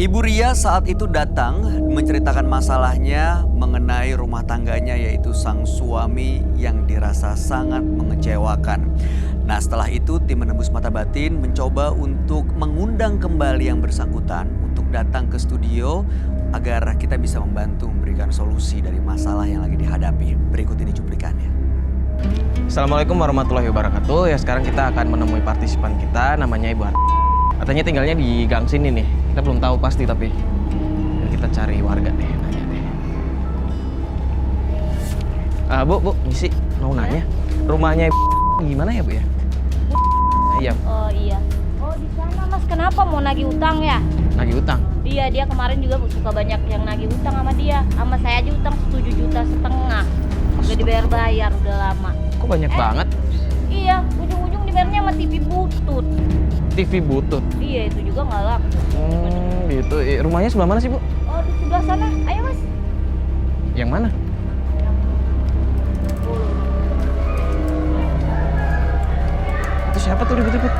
Ibu Ria saat itu datang menceritakan masalahnya mengenai rumah tangganya yaitu sang suami yang dirasa sangat mengecewakan. Nah setelah itu tim menembus mata batin mencoba untuk mengundang kembali yang bersangkutan untuk datang ke studio agar kita bisa membantu memberikan solusi dari masalah yang lagi dihadapi. Berikut ini cuplikannya. Assalamualaikum warahmatullahi wabarakatuh. Ya sekarang kita akan menemui partisipan kita namanya Ibu Har. Katanya tinggalnya di gang sini nih. Kita belum tahu pasti tapi ya, kita cari warga deh, nanya deh. Bu, misi mau nanya. Rumahnya Ibu gimana ya, Bu ya? Iya. Oh iya. Oh di sana Mas, kenapa mau nagih utang ya? Nagih utang. Dia kemarin juga suka banyak yang nagih utang sama dia. Sama saya aja utang 7,5 juta. Udah dibayar-bayar udah lama. Kok banyak banget? Iya, ujung-ujung dibayarnya sama TV butut. TV butut. Iya, itu juga nggak laku. Gitu. Rumahnya sebelah mana sih, Bu? Oh, di sebelah sana. Ayo, Mas. Yang mana? Itu siapa tuh ribut-ribut?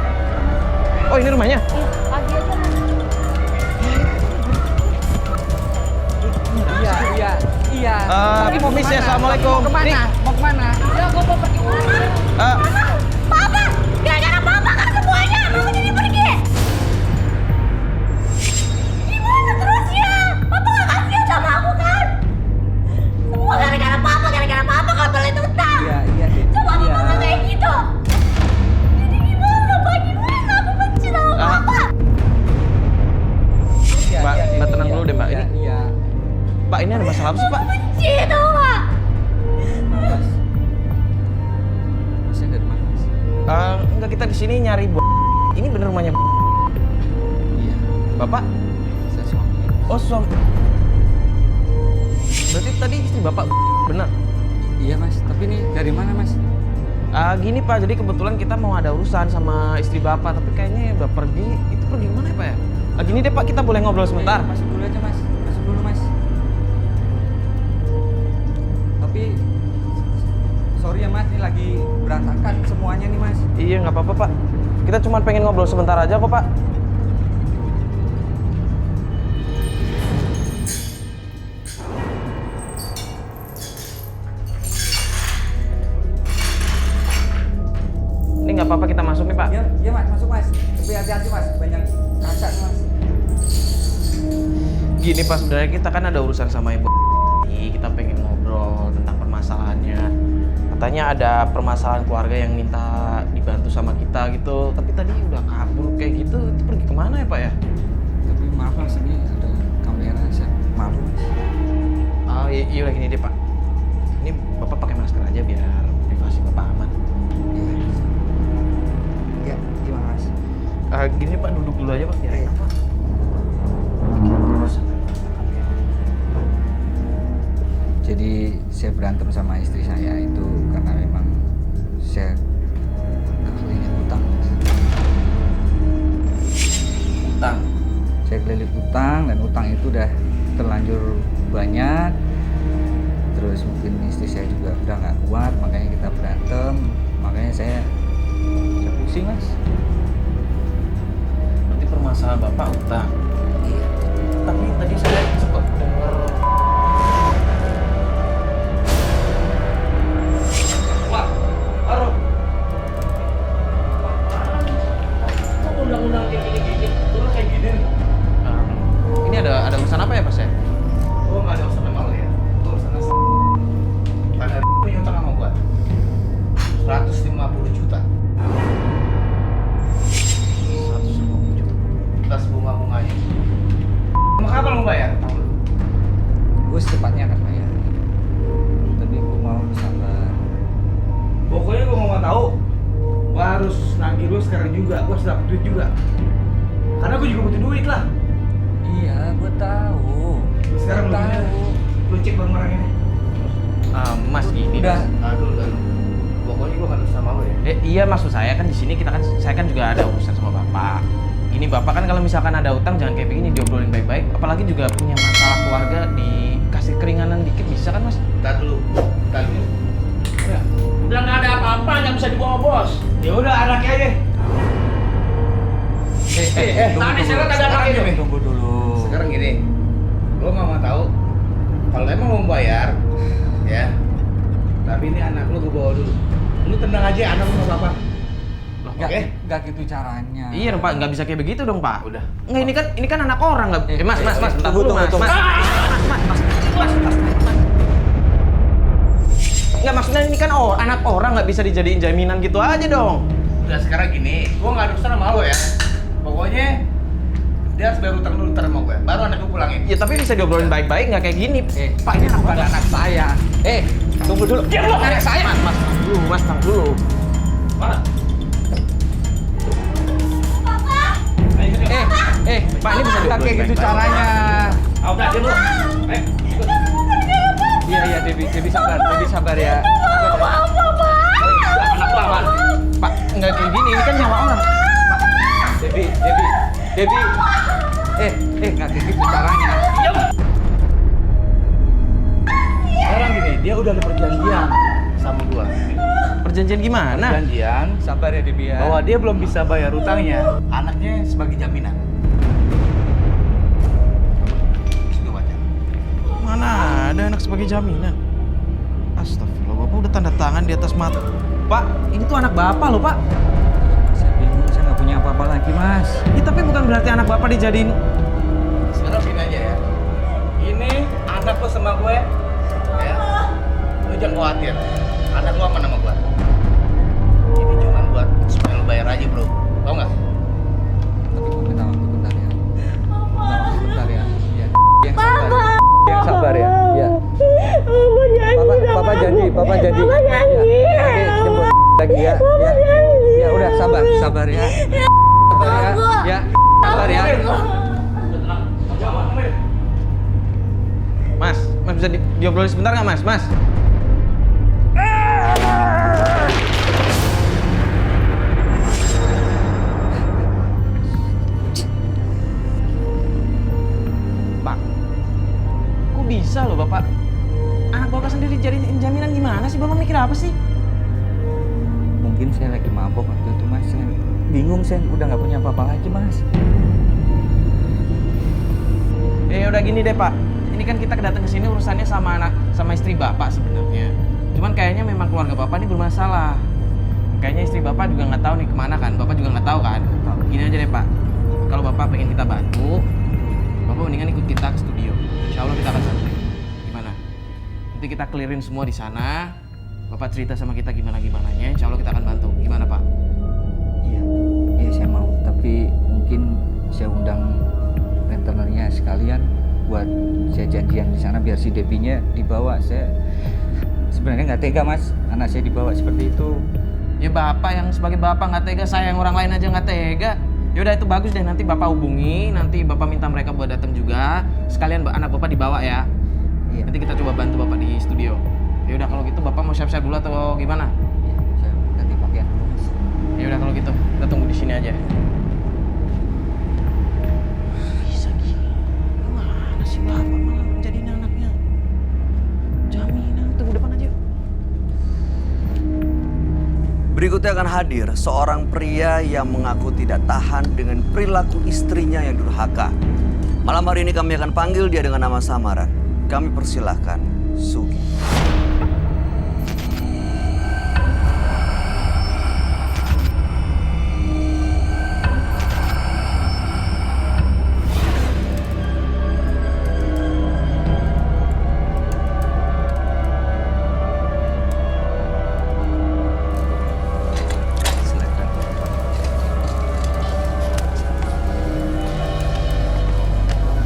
Oh, ini rumahnya? Iya, pagi aja, Mas. Iya. Misi, assalamualaikum. Mau kemana? Mau kemana? Ya, gua mau pergi ulang. Papa! Gara-gara Papa kan semuanya! Mama jadi pergi! Gimana terusnya? Papa gak kasihan sama aku kan? Semua gara-gara Papa kalau balik utang! Iya. Coba Mama kayak gitu! Jadi gimana, Pak? Gimana? Aku benci sama Papa! Mbak tenang dulu deh, Mbak. Ini Iya. Pak, ini ada masalah apa sih, Pak? Benci tau gak? Mas. Masnya dari mana, Mas? Enggak, kita di sini nyari Ini bener rumahnya Iya. Bapak? Saya suaminya. Oh, suami. Berarti tadi istri Bapak bener? Iya, Mas. Tapi ini dari mana, Mas? Gini Pak, jadi kebetulan kita mau ada urusan sama istri Bapak, tapi kayaknya udah pergi. Itu pergi kemana ya Pak ya? Gini deh Pak, kita boleh ngobrol sebentar? Masuk dulu aja, Mas. Masuk dulu, Mas. Tapi sorry ya, Mas. Ini lagi berantakan semuanya nih, Mas. Iya, nggak apa-apa Pak. Kita cuma pengen ngobrol sebentar aja kok Pak. Ini nggak apa-apa kita masuk nih Pak. Iya, Mas. Masuk, Mas. Tapi hati-hati, Mas. Banyak kaca nih, Mas. Gini Pak, sebenarnya kita kan ada urusan sama Ibu. Kita pengen ngobrol tentang permasalahannya. Katanya ada permasalahan keluarga yang minta dibantu sama kita gitu. Tapi tadi udah kabur kayak gitu. Itu pergi kemana ya Pak ya? Tapi maaf, Mas. Ini ada kamera. Saya malu, Mas. Iya udah gini deh Pak. Ini Bapak pakai masker aja biar privasi Bapak aman. Iya, gimana, Mas? Gini Pak, duduk dulu aja Pak biar enak Pak. Jadi saya berantem sama istri saya itu karena memang saya kelilit utang. Utang. Saya kelilit utang dan utang itu udah terlanjur banyak. Terus mungkin istri saya juga udah nggak kuat, makanya kita berantem. Makanya saya pusing, Mas. Berarti permasalahan Bapak utang. Iya. Tapi tadi saya sempat dengar. Wah, Arun. Kok undang-undang kayak gini? Dulu kayak gini. Ini ada urusan apa ya Pak saya? Oh, nggak ada urusan sama lo ya? Itu urusan sama Pada punya utang sama gua 150 juta 150 juta. plus bunga-bunganya. Mau kapan mau bayar? Gue secepatnya akan bayar. Tapi gue mau sabar. Pokoknya gua nggak tahu. Gua harus nagih lu sekarang juga. Gua harus dapet duit juga. Karena gua juga butuh duit lah. Iya, gue tahu. Sekarang Gua lu tahu. lu cek barang-barang ini. Mas gini. Udah. Aduh. Pokoknya gua nggak bisa sama lu ya. Iya maksud saya kan di sini saya kan juga ada urusan sama Bapak. Ini Bapak kan kalau misalkan ada utang jangan kayak begini diobrolin baik-baik. Apalagi juga punya masalah keluarga dikasih keringanan dikit bisa kan Mas? Tar dulu. Ya. Udah nggak ada apa-apa, nggak bisa dibawa bos. Ya udah anaknya aja. Tadi saya lihat ada anak itu. Tunggu dulu. sekarang gini, lo nggak mau tahu. Kalau emang mau bayar, ya. Tapi ini anak lo gue bawa dulu. Lu tenang aja, anak lo nggak apa-apa. Oke? Nggak gitu caranya. Iya dong Pak, nggak bisa kayak begitu dong Pak. Udah. Nggak, ini kan anak orang nggak. Mas, bentar tunggu, dulu, tunggu, Mas. tunggu. Mas. Nggak, maksudnya ini kan anak orang nggak bisa dijadiin jaminan gitu aja dong. Udah sekarang gini, gue nggak ada urusan sama lo ya. Pokoknya dia harus bayar utang dulu ntar sama gue. Baru anak gue pulangin. Ya tapi bisa diobrolin baik-baik, nggak kayak gini. Pak, ini bukan anak saya. Tunggu dulu. Diam lo, anak saya. Mas, tang dulu. Mana? Pak, ini bisa Nggak diobrolin kayak gitu baik-baik. caranya. Udah, diam lo. Iya, Debbie sabar ya. Anak lo aman. Pak, nggak kayak gini, ini kan nyawa orang. Debbie. Nggak kayak gitu caranya. Sekarang gini, dia udah ada perjanjian sama gua. Perjanjian gimana? Perjanjian Sabar ya, Debbie ya. bahwa dia belum bisa bayar utangnya, anaknya sebagai jaminan. Sudah baca. Mana ada anak sebagai jaminan? Astagfirullah, Bapak udah tanda tangan di atas mata. Pak, ini tuh anak Bapak loh, Pak. Saya bingung, saya nggak punya apa-apa lagi, Mas. Ya, tapi bukan berarti anak Bapak dijadiin. Sekarang gini aja ya. Ini anak lo sama gue, ya. Lo jangan khawatir. Anak lo aman sama gue. Ini cuma buat supaya lo bayar aja bro. Tau nggak? Tapi gue minta waktu bentar ya. Ya. Yang sabar. Yang sabar ya. Ya. Papa janji. Papa janji. Ya. Oke, jemput lagi ya. Ya. Ya udah sabar ya. Sabar ya. Ya. Sabar ya. Mas bisa diobrolin sebentar nggak, Mas? Pak, kok bisa loh Bapak? Anak Bapak sendiri jadiin jaminan gimana sih? Bapak mikir apa sih? Mungkin saya lagi mabok waktu itu, Mas. Saya bingung, saya udah nggak punya apa-apa lagi, Mas. Ya udah gini deh Pak, ini kan kita datang ke sini urusannya sama istri Bapak sebenarnya. Cuman kayaknya memang keluarga Bapak ini bermasalah. Kayaknya istri Bapak juga nggak tahu nih kemana kan, Bapak juga nggak tahu kan. Gini aja deh Pak, kalau Bapak pengen kita bantu, Bapak mendingan ikut kita ke studio. Insya Allah kita akan bantu. Gimana? Nanti kita clearin semua di sana. Bapak cerita sama kita gimana-gimananya, insya Allah kita akan bantu. Gimana Pak? Iya saya mau. Tapi mungkin saya undang rentenernya sekalian buat saya janjian di sana biar si Debbie-nya dibawa. Saya sebenarnya nggak tega, Mas, anak saya dibawa seperti itu. Ya Bapak yang sebagai Bapak nggak tega, saya yang orang lain aja nggak tega. Yaudah itu bagus deh, nanti Bapak hubungi, nanti Bapak minta mereka buat datang juga. Sekalian anak Bapak dibawa ya. Iya. Nanti kita coba bantu Bapak di studio. Yaudah kalau gitu Bapak mau siap-siap dulu atau gimana? Iya, saya ganti pakaian dulu, Mas. Yaudah kalau gitu, kita tunggu di sini aja. Bisa gini, mana sih Bapak malah menjadiin anaknya? Jaminan, tunggu depan aja. Berikutnya akan hadir seorang pria yang mengaku tidak tahan dengan perilaku istrinya yang durhaka. Malam hari ini kami akan panggil dia dengan nama samaran. Kami persilahkan Sugi.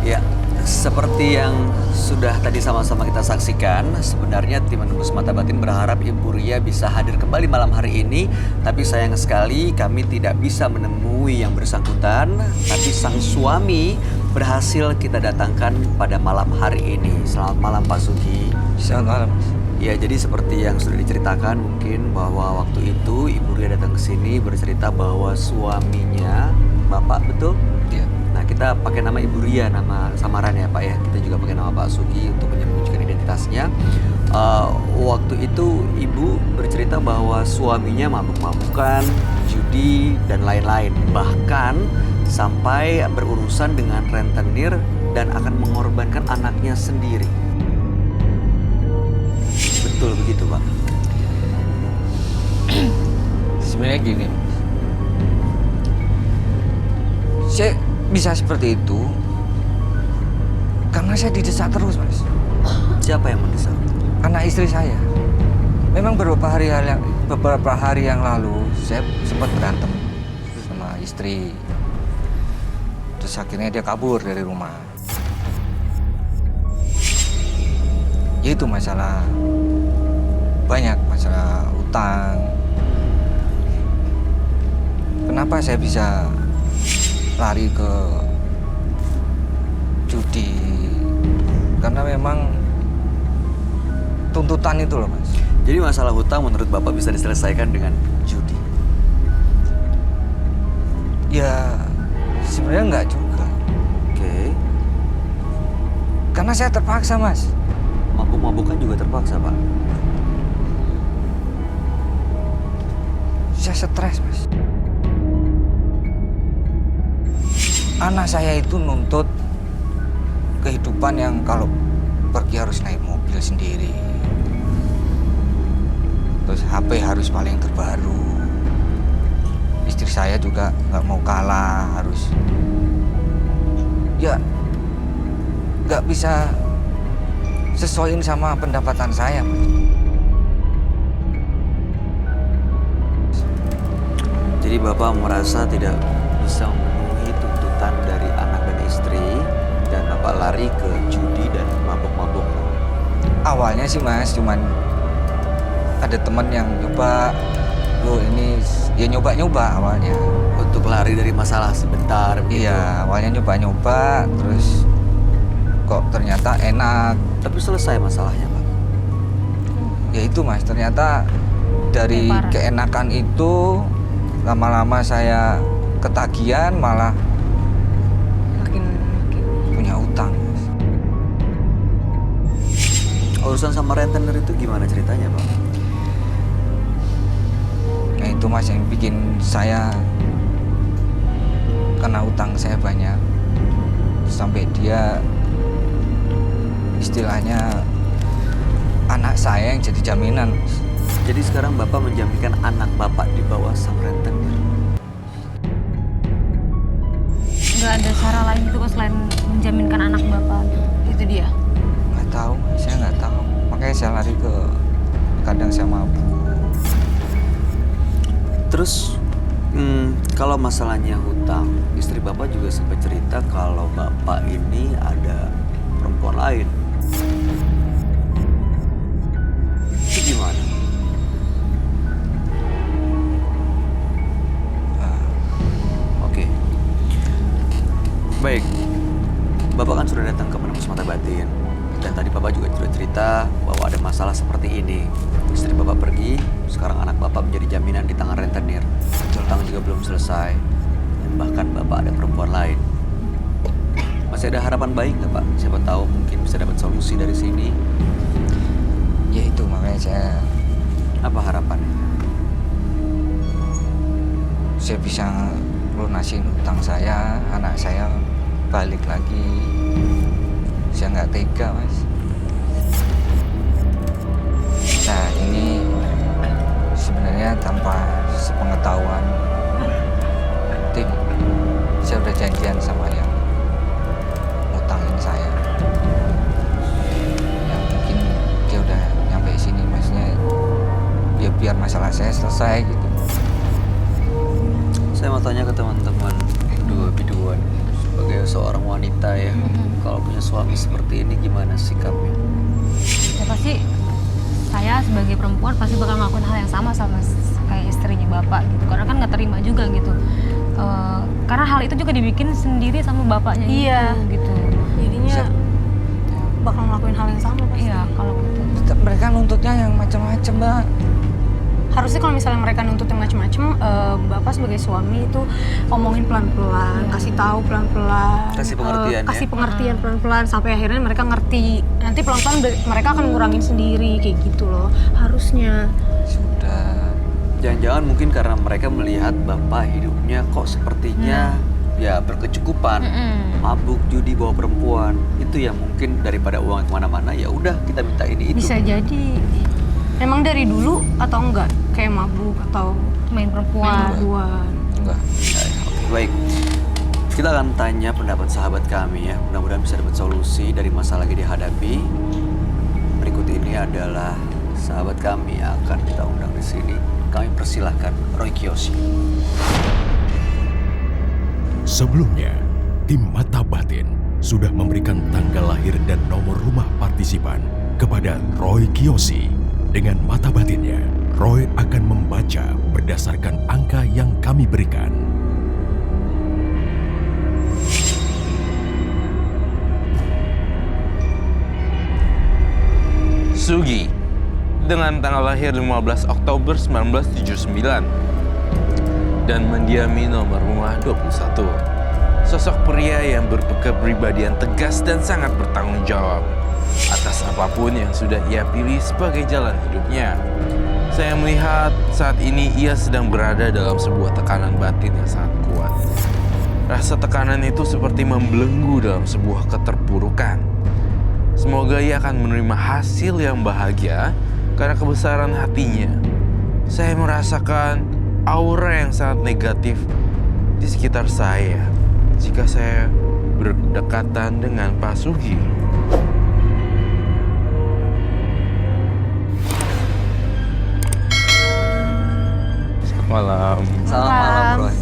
Ya, seperti yang sudah tadi sama-sama kita saksikan, sebenarnya tim Menembus Mata Batin berharap Ibu Ria bisa hadir kembali malam hari ini. Tapi sayang sekali kami tidak bisa menemui yang bersangkutan. Tapi sang suami berhasil kita datangkan pada malam hari ini. Selamat malam Pak Sugi. Selamat malam. Ya, jadi seperti yang sudah diceritakan mungkin bahwa waktu itu Ibu Ria datang ke sini bercerita bahwa suaminya, Bapak betul? Iya. Nah, kita pakai nama Ibu Ria, nama samaran ya Pak ya. Kita juga pakai nama Pak Sugi untuk menyembunyikan identitasnya. Waktu itu Ibu bercerita bahwa suaminya mabuk-mabukan, judi, dan lain-lain. Bahkan sampai berurusan dengan rentenir dan akan mengorbankan anaknya sendiri. Betul begitu, Pak? Sebenarnya gini, saya bisa seperti itu karena saya didesak terus, Mas. Siapa yang mendesak? Anak istri saya. Memang beberapa hari yang lalu saya sempat berantem sama istri. Terus akhirnya dia kabur dari rumah. Ya itu masalah, banyak masalah utang. Kenapa saya bisa lari ke judi? Karena memang tuntutan itu loh, Mas. Jadi masalah hutang menurut Bapak bisa diselesaikan dengan judi? Ya sebenarnya enggak juga. Oke. Karena saya terpaksa, Mas. Mabuk-mabukan juga terpaksa, Pak? Saya stres, Mas. Anak saya itu nuntut kehidupan yang kalau pergi harus naik mobil sendiri. Terus HP harus paling terbaru. Istri saya juga nggak mau kalah, harus ya nggak bisa sesuaiin sama pendapatan saya, Mas. Jadi Bapak merasa tidak bisa memenuhi tuntutan dari anak dan istri dan Bapak lari ke judi dan mabuk-mabuk. Awalnya sih, Mas, cuman ada teman yang nyoba, ini ya nyoba-nyoba awalnya. Untuk lari dari masalah sebentar gitu. Iya, awalnya nyoba-nyoba, terus kok ternyata enak. Tapi selesai masalahnya, Pak? Ya itu, Mas, ternyata dari Parah. keenakan itu lama-lama saya ketagihan, malah Makin punya utang, Mas. Urusan sama rentenir itu gimana ceritanya, Pak? Nah itu, Mas, yang bikin saya kena utang saya banyak. Sampai dia istilahnya anak saya yang jadi jaminan, Mas. Jadi sekarang Bapak menjaminkan anak Bapak di bawah sang rentenir. nggak ada cara lain gitu kok selain menjaminkan anak bapak gitu. Itu dia. Nggak tahu, saya nggak tahu. Makanya saya lari ke kadang saya mabuk. Terus kalau masalahnya hutang, istri Bapak juga sempat cerita kalau Bapak ini ada perempuan lain. Itu gimana? Oke. Baik. Bapak kan sudah datang ke penembus mata batin. Dan tadi Bapak juga sudah cerita bahwa ada masalah seperti ini. Istri Bapak pergi, sekarang anak Bapak menjadi jaminan di tangan rentenir. Hutang juga belum selesai. Dan bahkan Bapak ada perempuan lain. Masih ada harapan baik nggak, Pak? Siapa tahu mungkin bisa dapat solusi dari sini. Ya itu makanya saya Apa harapannya? bisa lunasin utang saya, anak saya balik lagi. Saya nggak tega, Mas. Nah ini sebenarnya tanpa sepengetahuan tim, saya udah janjian sama yang ngutangin saya. Ya mungkin dia udah nyampe sini, maksudnya ya biar masalah saya selesai gitu. Saya mau tanya ke teman-teman biduan sebagai seorang wanita ya, kalau punya suami seperti ini gimana sikapnya? Ya pasti saya sebagai perempuan pasti bakal ngelakuin hal yang sama kayak istrinya bapak gitu. Karena kan nggak terima juga gitu. Karena hal itu juga dibikin sendiri sama bapaknya Iya. itu gitu. Jadinya bakal ngelakuin hal yang sama pasti. Iya kalau gitu. Tetap mereka nuntutnya yang macam-macam, Mbak. Harusnya kalau misalnya mereka nuntut yang macam-macam, bapak sebagai suami itu omongin pelan-pelan, kasih tahu pelan-pelan, Kasih pengertian, ya? kasih pengertian pelan-pelan sampai akhirnya mereka ngerti. Nanti pelan-pelan mereka akan ngurangin sendiri kayak gitu loh. Harusnya. Sudah. Jangan-jangan mungkin karena mereka melihat Bapak hidupnya kok sepertinya ya berkecukupan, Mm-mm. mabuk, judi, bawa perempuan, itu yang mungkin daripada uang kemana-mana ya udah kita minta ini itu. Bisa jadi. Emang dari dulu atau enggak? Kayak mabuk atau Main perempuan. perempuan? Enggak. Oke, baik. Kita akan tanya pendapat sahabat kami ya. Mudah-mudahan bisa dapat solusi dari masalah lagi dihadapi. Berikut ini adalah sahabat kami yang akan kita undang di sini. Kami persilahkan Roy Kiyoshi. Sebelumnya, tim Mata Batin sudah memberikan tanggal lahir dan nomor rumah partisipan kepada Roy Kiyoshi. Dengan mata batinnya, Roy akan membaca berdasarkan angka yang kami berikan. Sugi dengan tanggal lahir 15 Oktober 1979 dan mendiami nomor rumah 21. Sosok pria yang berkepribadian tegas dan sangat bertanggung jawab atas apapun yang sudah ia pilih sebagai jalan hidupnya. Saya melihat saat ini ia sedang berada dalam sebuah tekanan batin yang sangat kuat. Rasa tekanan itu seperti membelenggu dalam sebuah keterpurukan. Semoga ia akan menerima hasil yang bahagia karena kebesaran hatinya. Saya merasakan aura yang sangat negatif di sekitar saya jika saya berdekatan dengan Pak Sugi. Selamat malam. Selamat malam, Roy.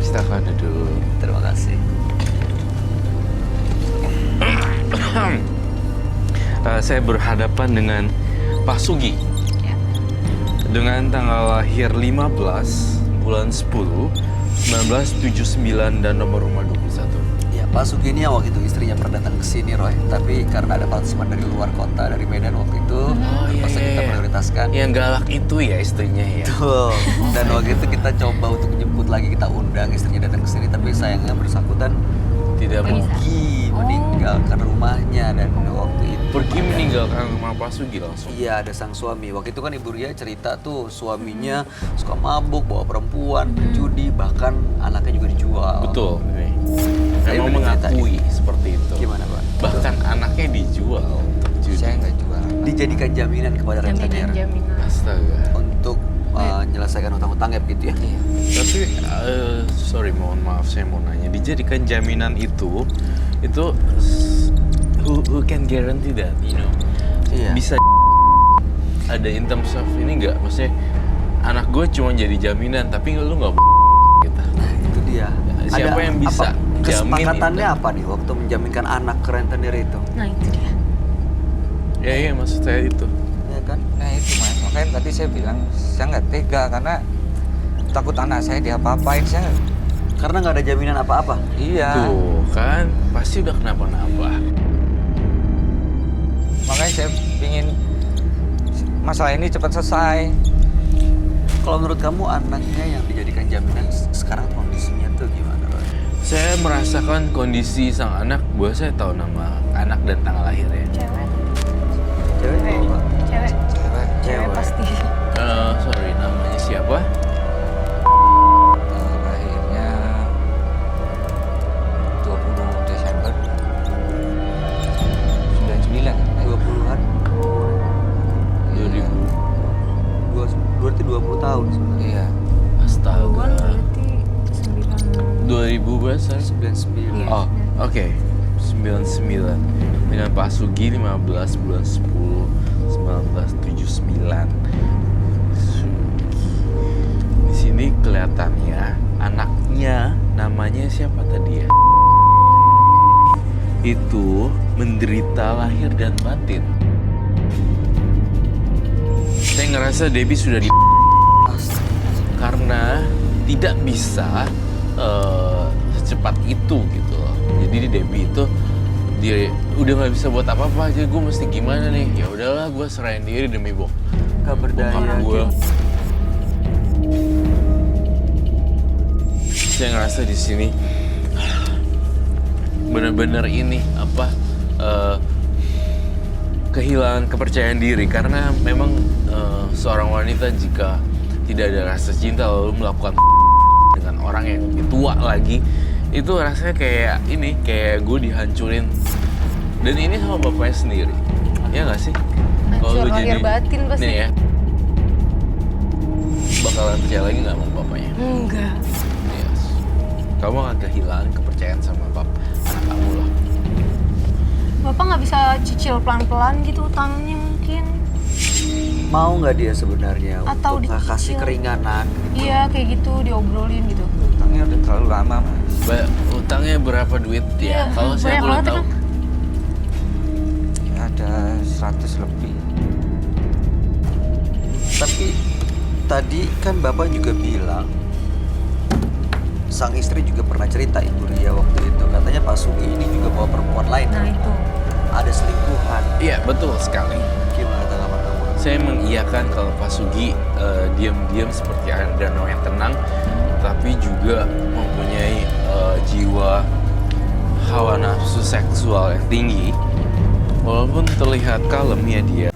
Silakan duduk. Terima kasih. Saya berhadapan dengan Pak Sugi. Dengan tanggal lahir 15 bulan 10 1979 dan nomor rumah 21. Ya, Pak Sugi ini yang waktu itu istrinya pernah datang ke sini, Roy. Tapi karena ada partisipan dari luar kota, dari Medan waktu itu, terpaksa kita prioritaskan. Yang galak itu ya istrinya ya. Betul. Dan waktu itu kita coba untuk menjemput lagi, kita undang istrinya datang ke sini, tapi sayangnya bersangkutan Tidak mau pergi meninggalkan rumahnya dan waktu itu pergi meninggalkan rumah Pak Sugi langsung. iya ada sang suami. Waktu itu kan Ibu Ria cerita tuh suaminya suka mabuk, bawa perempuan, judi, bahkan anaknya juga dijual. Betul. Saya Memang udah ceritain. mengakui seperti itu. Gimana, Pak? Bahkan anaknya dijual untuk judi. Saya nggak jual. Dijadikan jaminan kepada rentenir Jaminan. Astaga. untuk menyelesaikan utang-utangnya begitu ya. Tapi sorry, mohon maaf saya mau nanya. Dijadikan jaminan itu who can guarantee that, you know? Iya. Bisa ada in terms of ini nggak? Maksudnya anak gue cuma jadi jaminan, tapi lu nggak gitu. Nah, itu dia. Siapa yang bisa jamin kesepakatannya itu? apa nih waktu menjaminkan anak ke rentenir itu? Nah itu dia. Ya maksud saya itu. Ya kan? Nah itu mas, makanya tadi saya bilang saya nggak tega karena takut anak saya diapa-apain. Saya Karena nggak ada jaminan apa-apa. iya. Tuh kan pasti udah kenapa-napa. Makanya saya ingin masalah ini cepat selesai. Kalau menurut kamu anaknya yang dijadikan jaminan sekarang kondisinya tuh gimana, Roy? Saya merasakan kondisi sang anak. Saya tahu nama anak dan tanggal lahirnya. Cewek. Cewek atau apa? Cewek. Cewek. Cewek pasti. Sorry, namanya siapa? Lahirnya 20 Desember 99. 20-an? 2000. Berarti 20 tahun sebenarnya. Iya. Astaga. Duluan berarti 9. 2000 berapa? 99. Oh, oke. 99. Dengan Pak Sugi 15 bulan 10 1979. Sugi. Di sini kelihatannya anaknya namanya siapa tadi ya? Itu menderita lahir dan batin. Saya ngerasa Debbie sudah di karena tidak bisa secepat itu gitu loh. Jadi Debbie itu dia udah nggak bisa buat apa-apa, jadi gue mesti gimana nih? Ya udahlah, gue serahin diri demi Gak bokap berdaya. gue. Saya ngerasa di sini benar-benar ini kehilangan kepercayaan diri karena memang seorang wanita jika tidak ada rasa cinta lalu melakukan dengan orang yang lebih tua lagi itu rasanya kayak ini, kayak gue dihancurin. Dan ini sama bapaknya sendiri. Ya nggak sih? Hancur lu lahir batin pasti. nih ya, bakalan percaya lagi nggak sama bapaknya? Enggak. Yes. Kamu akan kehilangan kepercayaan sama anak kamu loh. Bapak nggak bisa cicil pelan-pelan gitu utangnya mungkin? Mau nggak dia sebenarnya Atau untuk kasih dicicil. keringanan? Iya kayak gitu diobrolin gitu. Utangnya udah terlalu lama mas. Utangnya berapa duit Iya, ya? Kalau saya banyak boleh banget tahu. kan? Ada 100 lebih. Tapi tadi kan Bapak juga bilang sang istri juga pernah cerita Ibu Ria waktu itu. Katanya Pak Sugi ini juga bawa perempuan lain. Nah itu. Ada selingkuhan. Iya, betul sekali. Gimana tanggapan kamu? Saya mengiyakan kalau Pak Sugi diam-diam seperti air danau yang tenang, tapi juga mempunyai jiwa hawa nafsu seksual yang tinggi. Walaupun terlihat kalem ya dia.